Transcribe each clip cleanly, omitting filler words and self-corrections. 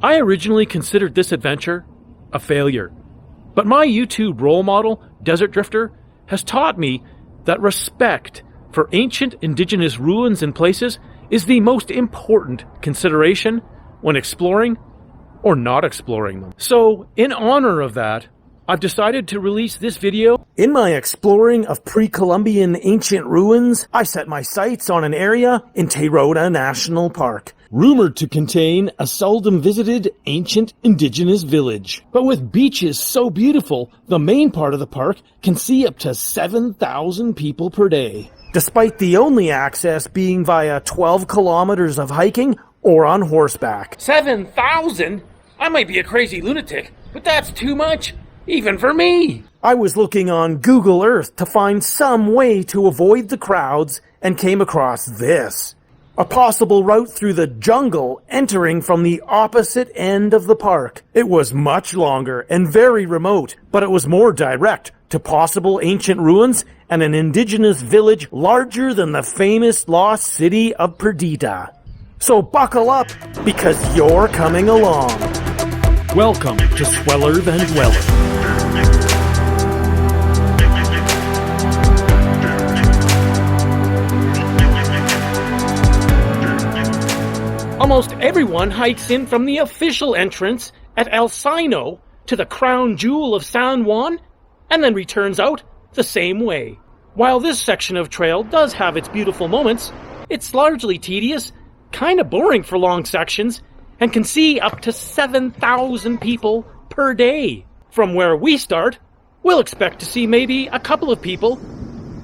I originally considered this adventure a failure, but my YouTube role model, Desert Drifter, has taught me that respect for ancient indigenous ruins and places is the most important consideration when exploring or not exploring them. So, in honor of that, I've decided to release this video. In my exploring of pre-Columbian ancient ruins, I set my sights on an area in Tayrona National Park, rumored to contain a seldom visited ancient indigenous village. But with beaches so beautiful, the main part of the park can see up to 7,000 people per day, despite the only access being via 12 kilometers of hiking or on horseback. 7,000? I might be a crazy lunatic, but that's too much, even for me. I was looking on Google Earth to find some way to avoid the crowds and came across this. A possible route through the jungle entering from the opposite end of the park. It was much longer and very remote, but it was more direct to possible ancient ruins and an indigenous village larger than the famous lost city of Perdita. So buckle up, because you're coming along. Welcome to Sweller Than Dweller. Almost everyone hikes in from the official entrance at El Sino to the crown jewel of San Juan, and then returns out the same way. While this section of trail does have its beautiful moments, it's largely tedious, kind of boring for long sections, and can see up to 7,000 people per day. From where we start, we'll expect to see maybe a couple of people,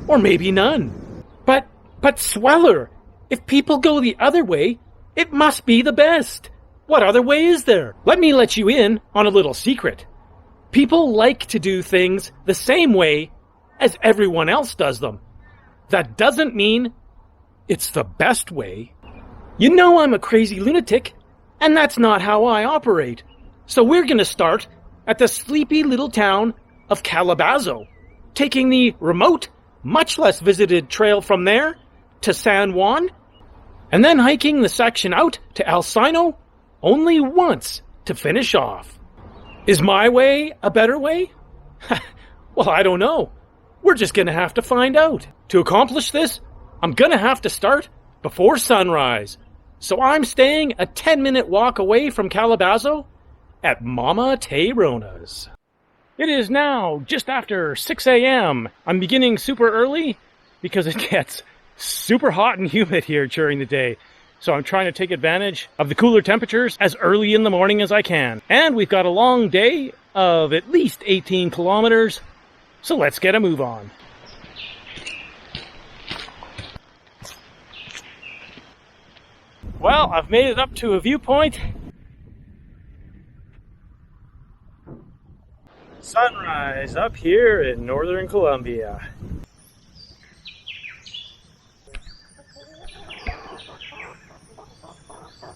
or maybe none. But Sweller, if people go the other way, it must be the best. What other way is there? Let me let you in on a little secret. People like to do things the same way as everyone else does them. That doesn't mean it's the best way. You know I'm a crazy lunatic, and that's not how I operate. So we're going to start at the sleepy little town of Calabazo, taking the remote, much less visited trail from there to San Juan, and then hiking the section out to El Sino only once to finish off. Is my way a better way? Well, I don't know. We're just going to have to find out. To accomplish this, I'm going to have to start before sunrise. So I'm staying a 10-minute walk away from Calabazo at Mama Tayrona's. It is now just after 6 a.m. I'm beginning super early because it gets super hot and humid here during the day. So I'm trying to take advantage of the cooler temperatures as early in the morning as I can. And we've got a long day of at least 18 kilometers. So let's get a move on. Well, I've made it up to a viewpoint. Sunrise up here in northern Colombia.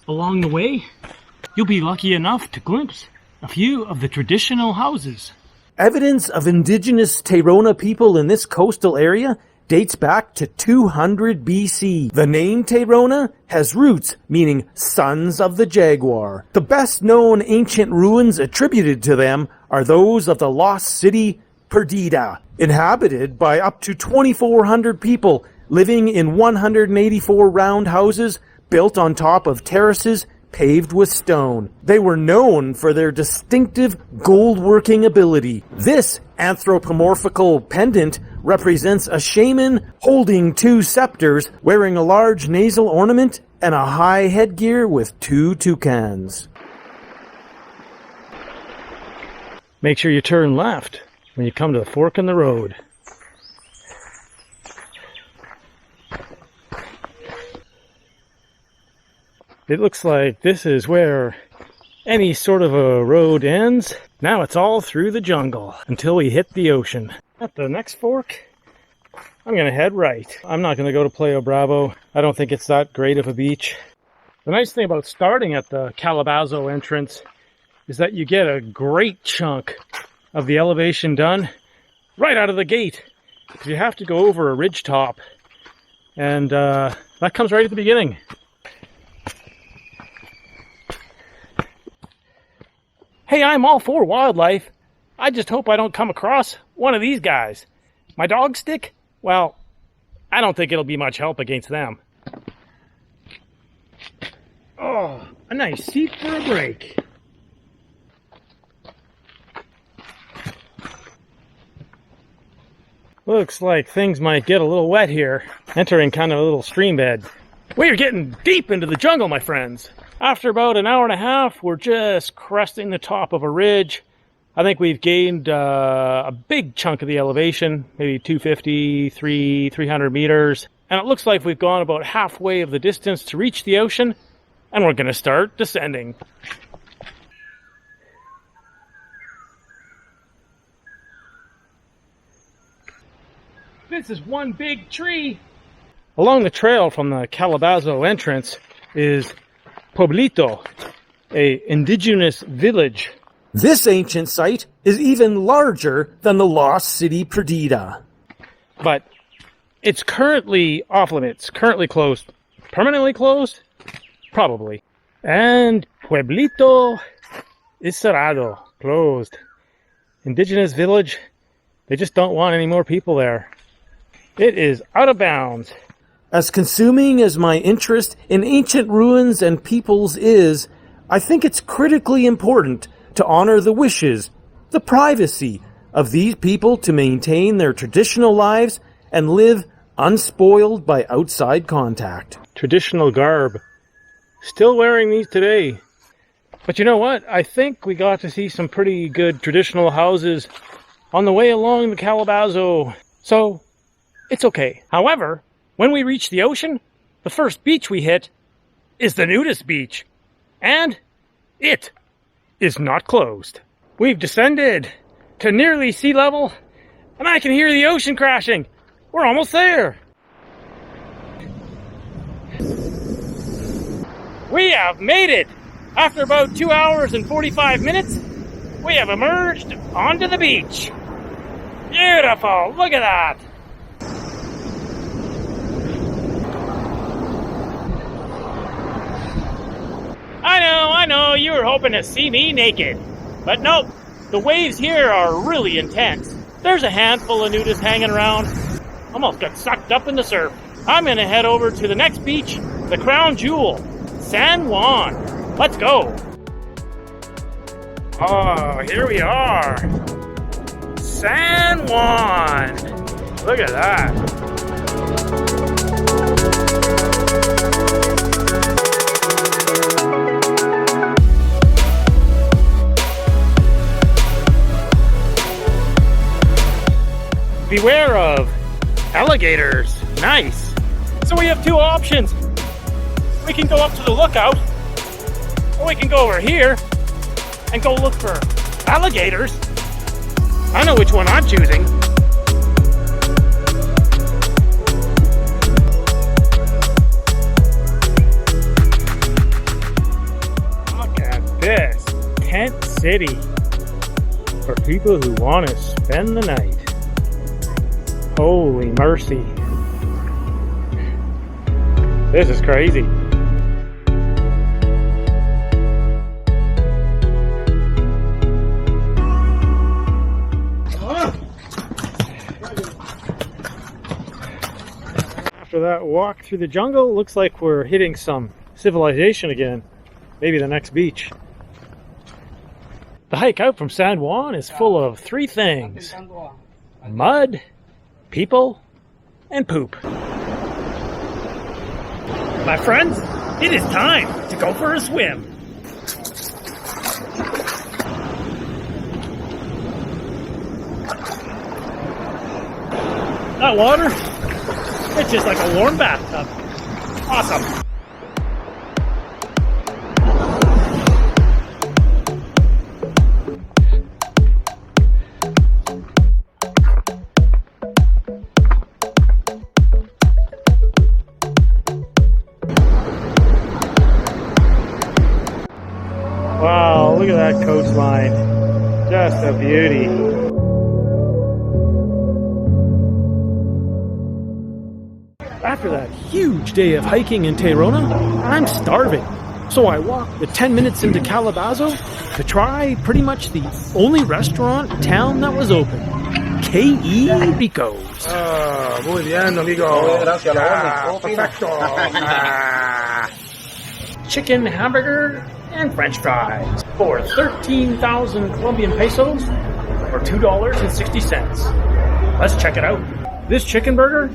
Along the way, you'll be lucky enough to glimpse a few of the traditional houses. Evidence of indigenous Tayrona people in this coastal area dates back to 200 BC. The name Tayrona has roots meaning sons of the jaguar. The best known ancient ruins attributed to them are those of the lost city Perdita, inhabited by up to 2,400 people living in 184 round houses built on top of terraces paved with stone. They were known for their distinctive gold-working ability. This anthropomorphical pendant represents a shaman holding two scepters, wearing a large nasal ornament and a high headgear with two toucans. Make sure you turn left when you come to the fork in the road. It looks like this is where any sort of a road ends. Now it's all through the jungle until we hit the ocean. At the next fork, I'm going to head right. I'm not going to go to Playa Bravo. I don't think it's that great of a beach. The nice thing about starting at the Calabazo entrance is that you get a great chunk of the elevation done right out of the gate. Because you have to go over a ridge top. And that comes right at the beginning. Hey, I'm all for wildlife. I just hope I don't come across one of these guys. My dog stick? Well, I don't think it'll be much help against them. Oh, a nice seat for a break. Looks like things might get a little wet here, entering kind of a little stream bed. We're getting deep into the jungle, my friends. After about an hour and a half, we're just cresting the top of a ridge. I think we've gained a big chunk of the elevation, maybe 250, 300 meters. And it looks like we've gone about halfway of the distance to reach the ocean, and we're going to start descending. This is one big tree. Along the trail from the Calabazo entrance is Pueblito, a indigenous village. This ancient site is even larger than the lost city Perdida. But it's currently off limits, currently closed. Permanently closed? Probably. And Pueblito is cerrado, closed. Indigenous village, they just don't want any more people there. It is out of bounds. As consuming as my interest in ancient ruins and peoples is, I think it's critically important to honor the wishes, the privacy of these people to maintain their traditional lives and live unspoiled by outside contact. Traditional garb. Still wearing these today. But you know what? I think we got to see some pretty good traditional houses on the way along the Calabazo. So, it's okay. However, when we reach the ocean, the first beach we hit is the nudist beach. And it is not closed. We've descended to nearly sea level, and I can hear the ocean crashing. We're almost there. We have made it. After about 2 hours and 45 minutes, we have emerged onto the beach. Beautiful. Look at that. I know, you were hoping to see me naked. But nope, the waves here are really intense. There's a handful of nudists hanging around. Almost got sucked up in the surf. I'm gonna head over to the next beach, the crown jewel, San Juan. Let's go. Oh, here we are. San Juan. Look at that. Beware of alligators. Nice. So we have two options. We can go up to the lookout, or we can go over here and go look for alligators. I know which one I'm choosing. Look at this. Tent City. For people who want to spend the night. Holy mercy. This is crazy. After that walk through the jungle, looks like we're hitting some civilization again. Maybe the next beach. The hike out from San Juan is full of three things: mud, people, and poop. My friends, it is time to go for a swim. That water, it's just like a warm bathtub. Awesome. Wow, look at that coastline. Just a beauty. After that huge day of hiking in Tayrona, I'm starving. So I walk the 10 minutes into Calabazo to try pretty much the only restaurant in town that was open. K.E. Rico's. Muy bien, amigo. Perfecto. Chicken hamburger and french fries for 13,000 Colombian pesos or $2.60. Let's check it out. This chicken burger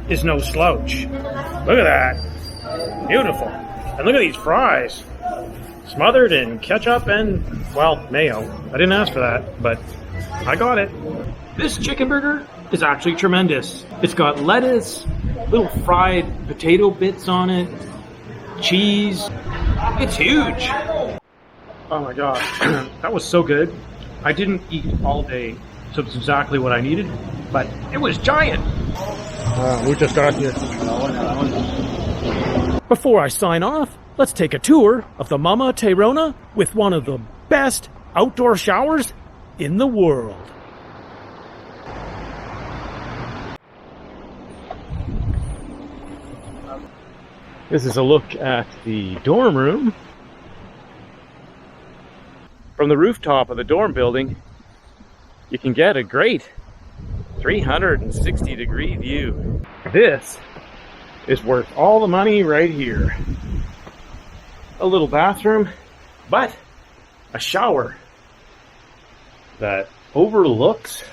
is no slouch. Look at that. Beautiful. And look at these fries. Smothered in ketchup and, well, mayo. I didn't ask for that, but I got it. This chicken burger is actually tremendous. It's got lettuce, little fried potato bits on it, cheese. It's huge. Oh my god, that was so good. I didn't eat all day, so it's exactly what I needed, but it was giant. Muchas gracias. Before I sign off, let's take a tour of the Mama Tayrona with one of the best outdoor showers in the world. This is a look at the dorm room. From the rooftop of the dorm building, you can get a great 360-degree view. This is worth all the money right here. A little bathroom, but a shower that overlooks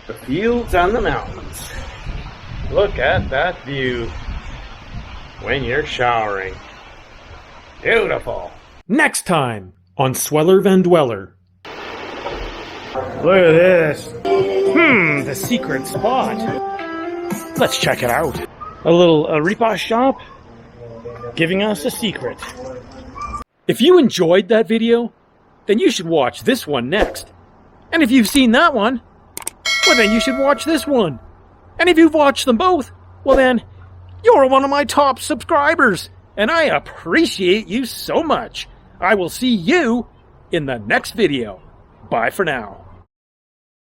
the fields and the mountains. Look at that view when you're showering. Beautiful. Next time on Sweller Van Dweller. Look at this. The secret spot. Let's check it out. A little Ripa shop giving us a secret. If you enjoyed that video, then you should watch this one next. And if you've seen that one, well then you should watch this one. And if you've watched them both, well then you're one of my top subscribers. And I appreciate you so much. I will see you in the next video. Bye for now.